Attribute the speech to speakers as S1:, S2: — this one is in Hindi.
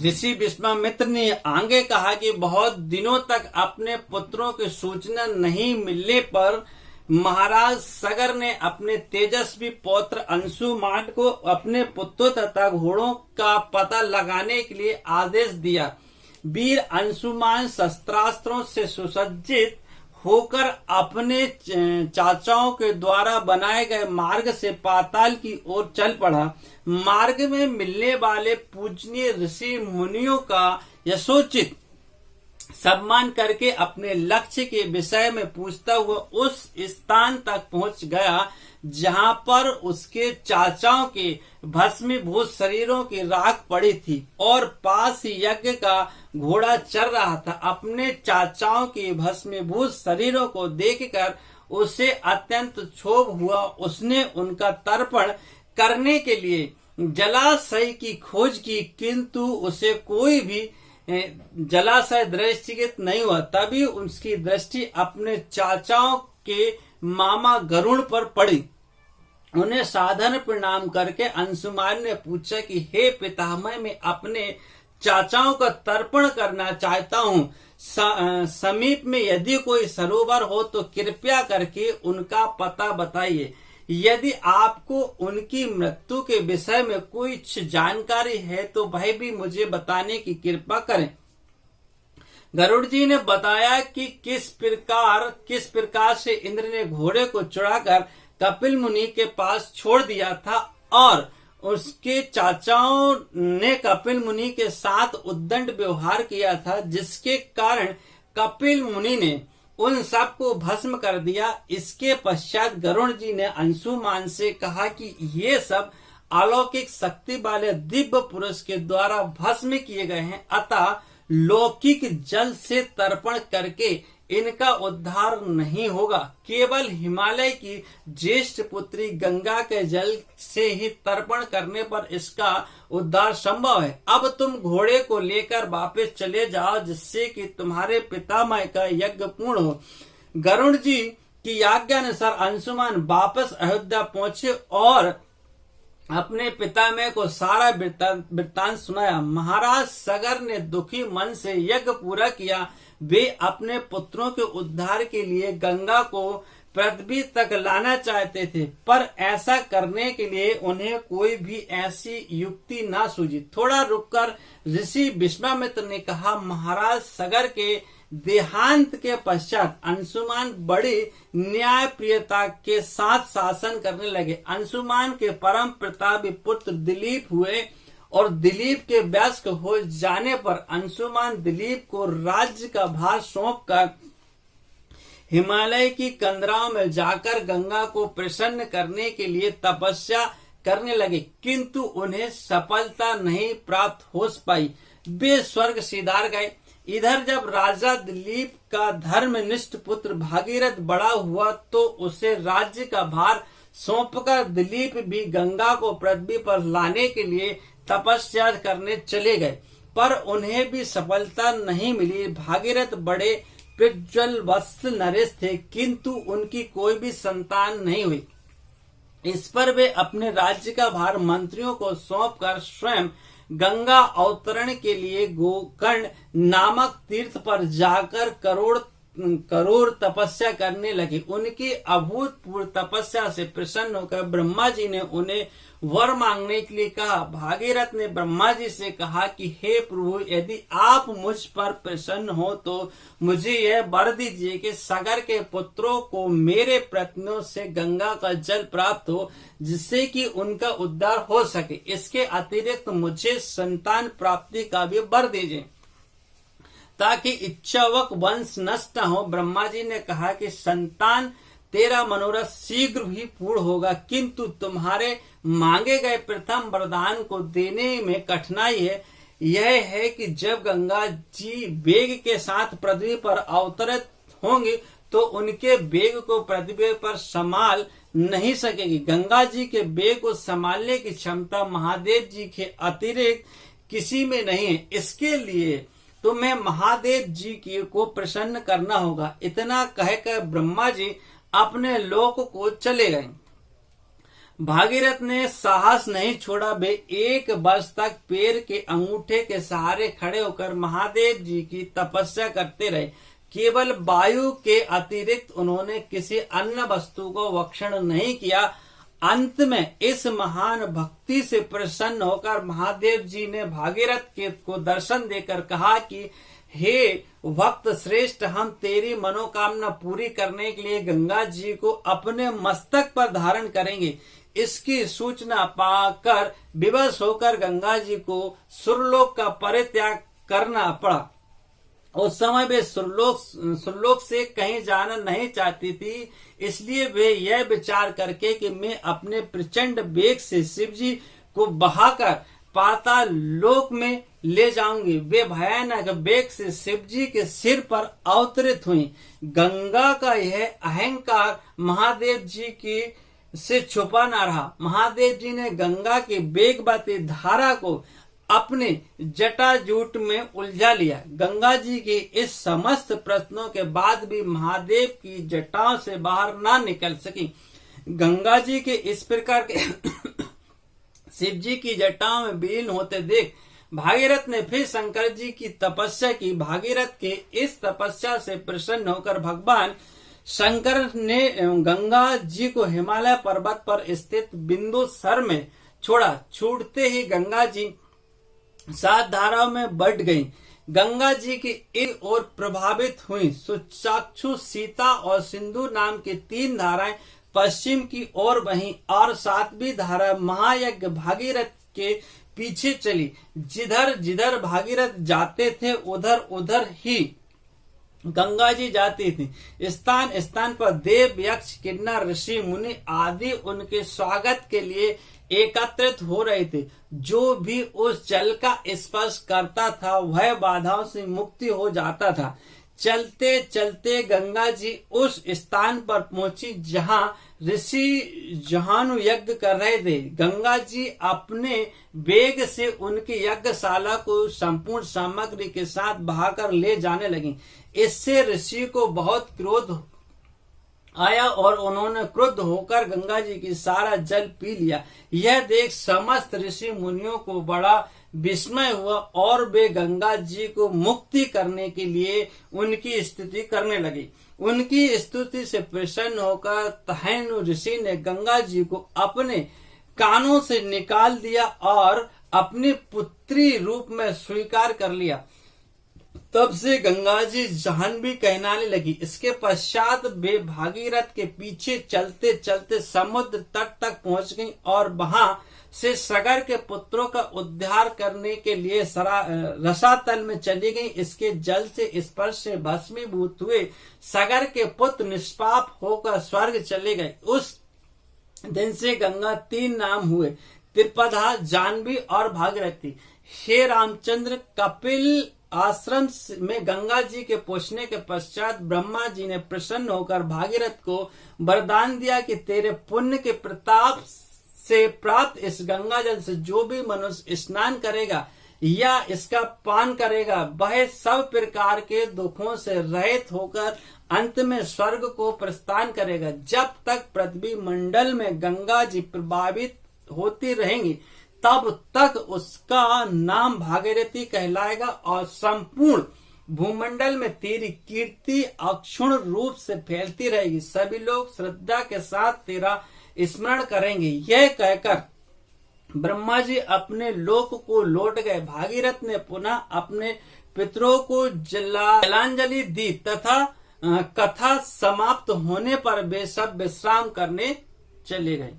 S1: ऋषि विश्वामित्र ने आगे कहा कि बहुत दिनों तक अपने पुत्रों की सूचना नहीं मिलने पर महाराज सगर ने अपने तेजस्वी पौत्र अंशुमान को अपने पुत्रों तथा घोड़ों का पता लगाने के लिए आदेश दिया। वीर अंशुमान शस्त्रास्त्रों से सुसज्जित होकर अपने चाचाओं के द्वारा बनाए गए मार्ग से पाताल की ओर चल पड़ा। मार्ग में मिलने वाले पूजनीय ऋषि मुनियों का यथोचित सम्मान करके अपने लक्ष्य के विषय में पूछता हुआ उस स्थान तक पहुंच गया जहां पर उसके चाचाओं के भस्मीभूत शरीरों की राख पड़ी थी और पास ही यज्ञ का घोड़ा चल रहा था। अपने चाचाओं के भस्मीभूत शरीरों को देखकर उसे अत्यंत क्षोभ हुआ। उसने उनका तर्पण करने के लिए जलाशय की खोज की, किंतु उसे कोई भी जलाशय दृष्टिगत नहीं हुआ। तभी उसकी दृष्टि अपने चाचाओं के मामा गरुड़ पर पड़ी। उन्हें साधारण प्रणाम करके अंशुमान ने पूछा कि हे पितामह, मैं अपने चाचाओं का तर्पण करना चाहता हूँ। समीप में यदि कोई सरोवर हो तो कृपया करके उनका पता बताइए। यदि आपको उनकी मृत्यु के विषय में कोई जानकारी है तो वह भी मुझे बताने की कृपा करें। गरुड़ जी ने बताया कि किस प्रकार से इंद्र ने घोड़े को चुराकर कपिल मुनि के पास छोड़ दिया था और उसके चाचाओं ने कपिल मुनि के साथ उद्दंड व्यवहार किया था, जिसके कारण कपिल मुनि ने उन सब को भस्म कर दिया। इसके पश्चात गरुड़ जी ने अंशुमान से कहा कि ये सब अलौकिक शक्ति वाले दिव्य पुरुष के द्वारा भस्म किए गए हैं, अतः लौकिक जल से तर्पण करके इनका उद्धार नहीं होगा। केवल हिमालय की ज्येष्ठ पुत्री गंगा के जल से ही तर्पण करने पर इसका उद्धार संभव है। अब तुम घोड़े को लेकर वापस चले जाओ, जिससे कि तुम्हारे पितामह का यज्ञ पूर्ण हो। गरुड़ जी की आज्ञानुसार अंशुमान वापस अयोध्या पहुंचे और अपने पितामह को सारा वृत्तांत सुनाया। महाराज सगर ने दुखी मन से यज्ञ पूरा किया। वे अपने पुत्रों के उद्धार के लिए गंगा को पृथ्वी तक लाना चाहते थे, पर ऐसा करने के लिए उन्हें कोई भी ऐसी युक्ति ना सूझी। थोड़ा रुककर ऋषि विश्वामित्र ने कहा, महाराज सगर के देहांत के पश्चात अंशुमान बड़ी न्यायप्रियता के साथ शासन करने लगे। अंशुमान के परम प्रतापी पुत्र दिलीप हुए और दिलीप के वयस्क हो जाने पर अंशुमान दिलीप को राज्य का भार सौंपकर हिमालय की कंदराओं में जाकर गंगा को प्रसन्न करने के लिए तपस्या करने लगे, किंतु उन्हें सफलता नहीं प्राप्त हो पाई। वे स्वर्ग सिधार गए। इधर जब राजा दिलीप का धर्मनिष्ठ पुत्र भागीरथ बड़ा हुआ तो उसे राज्य का भार सौंपकर दिलीप भी गंगा को पृथ्वी पर लाने के लिए तपस्या करने चले गए, पर उन्हें भी सफलता नहीं मिली। भागीरथ बड़े प्रज्वल वत्सल नरेश थे, किंतु उनकी कोई भी संतान नहीं हुई। इस पर वे अपने राज्य का भार मंत्रियों को सौंपकर स्वयं गंगा अवतरण के लिए गोकर्ण नामक तीर्थ पर जाकर करोड़ तपस्या करने लगे। उनकी अभूतपूर्व तपस्या से प्रसन्न होकर ब्रह्मा जी ने उन्हें वर मांगने के लिए कहा। भागीरथ ने ब्रह्मा जी से कहा कि हे प्रभु, यदि आप मुझ पर प्रसन्न हो तो मुझे यह वर दीजिए कि सगर के पुत्रों को मेरे प्रयत्नों से गंगा का जल प्राप्त हो, जिससे कि उनका उद्धार हो सके। इसके अतिरिक्त मुझे संतान प्राप्ति का भी वर दीजिए ताकि इच्छावक वंश नष्ट न हो। ब्रह्मा जी ने कहा कि संतान तेरा मनोरथ शीघ्र ही पूर्ण होगा, किंतु तुम्हारे मांगे गए प्रथम वरदान को देने में कठिनाई है। यह है कि जब गंगा जी वेग के साथ पृथ्वी पर अवतरित होंगी तो उनके वेग को पृथ्वी पर संभाल नहीं सकेगी। गंगा जी के वेग को संभालने की क्षमता महादेव जी के अतिरिक्त किसी में नहीं है। इसके लिए तुम्हें महादेव जी की को प्रसन्न करना होगा। इतना कहकर ब्रह्मा जी अपने लोक को चले गए। भागीरथ ने साहस नहीं छोड़ा। वे 1 वर्ष तक पैर के अंगूठे के सहारे खड़े होकर महादेव जी की तपस्या करते रहे। केवल वायु के अतिरिक्त उन्होंने किसी अन्य वस्तु को भक्षण नहीं किया। अंत में इस महान भक्ति से प्रसन्न होकर महादेव जी ने भागीरथ को दर्शन देकर कहा कि हे भक्त श्रेष्ठ, हम तेरी मनोकामना पूरी करने के लिए गंगा जी को अपने मस्तक पर धारण करेंगे। इसकी सूचना पाकर विवश होकर गंगा जी को सुरलोक का परित्याग करना पड़ा। उस समय वे सुरलोक से कहीं जाना नहीं चाहती थी, इसलिए वे यह विचार करके कि मैं अपने प्रचंड वेग से शिव जी को बहाकर पाताल लोक में ले जाऊंगी, वे भयानक वेग से शिव जी के सिर पर अवतरित हुई। गंगा का यह अहंकार महादेव जी की से छुपा न रहा। महादेव जी ने गंगा की वेगवती धारा को अपने जटाजूट में उलझा लिया। गंगा जी के इस समस्त प्रश्नों के बाद भी महादेव की जटाओं से बाहर ना निकल सकी। गंगा जी के इस प्रकार के शिव जी की जटाओं में विलीन होते देख भागीरथ ने फिर शंकर जी की तपस्या की। भागीरथ के इस तपस्या से प्रसन्न होकर भगवान शंकर ने गंगा जी को हिमालय पर्वत पर स्थित बिंदुसर में छोड़ा। छूटते ही गंगा जी 7 धाराओं में बढ़ गई। गंगा जी की इन ओर प्रभावित हुई। सुचाक्षु, सीता और सिंधु नाम की 3 धाराएं पश्चिम की ओर बहीं और 7वीं धारा महायज्ञ भागीरथ के पीछे चली। जिधर जिधर भागीरथ जाते थे उधर उधर ही गंगा जी जाती थी। स्थान स्थान पर देव, यक्ष, किन्नर, ऋषि, मुनि आदि उनके स्वागत के लिए एकत्रित हो रहे थे। जो भी उस जल का स्पर्श करता था वह बाधाओं से मुक्ति हो जाता था। चलते चलते गंगा जी उस स्थान पर पहुंची जहां ऋषि जहानु यज्ञ कर रहे थे। गंगा जी अपने वेग से उनकी यज्ञशाला को संपूर्ण सामग्री के साथ बहाकर ले जाने लगी। इससे ऋषि को बहुत क्रोध आया और उन्होंने क्रुद्ध होकर गंगा जी की सारा जल पी लिया। यह देख समस्त ऋषि मुनियों को बड़ा विस्मय हुआ और वे गंगा जी को मुक्ति करने के लिए उनकी स्तुति करने लगे। उनकी स्तुति से प्रसन्न होकर तहैनु ऋषि ने गंगा जी को अपने कानों से निकाल दिया और अपनी पुत्री रूप में स्वीकार कर लिया। तब से गंगा जी जाह्नवी कहलाने लगी। इसके पश्चात वे भागीरथ के पीछे चलते चलते समुद्र तट तक पहुंच गईं और वहां से सगर के पुत्रों का उद्धार करने के लिए रसातल में चली गईं। इसके जल से स्पर्श से भस्मीभूत हुए सगर के पुत्र निष्पाप होकर स्वर्ग चले गए। उस दिन से गंगा 3 नाम हुए, त्रिपदा, जाह्नवी और भागीरथी। हे रामचंद्र, कपिल आश्रम में गंगा जी के पहुंचने के पश्चात ब्रह्मा जी ने प्रसन्न होकर भागीरथ को वरदान दिया कि तेरे पुण्य के प्रताप से प्राप्त इस गंगा जल से जो भी मनुष्य स्नान करेगा या इसका पान करेगा वह सब प्रकार के दुखों से रहित होकर अंत में स्वर्ग को प्रस्थान करेगा। जब तक पृथ्वी मंडल में गंगा जी प्रभावित होती रहेंगी तब तक उसका नाम भागीरथी कहलाएगा और संपूर्ण भूमंडल में तेरी कीर्ति अक्षुण रूप से फैलती रहेगी। सभी लोग श्रद्धा के साथ तेरा स्मरण करेंगे। यह कहकर ब्रह्मा जी अपने लोक को लौट गए। भागीरथ ने पुनः अपने पितरों को जलांजलि दी तथा कथा समाप्त होने पर वे सब विश्राम करने चले गए।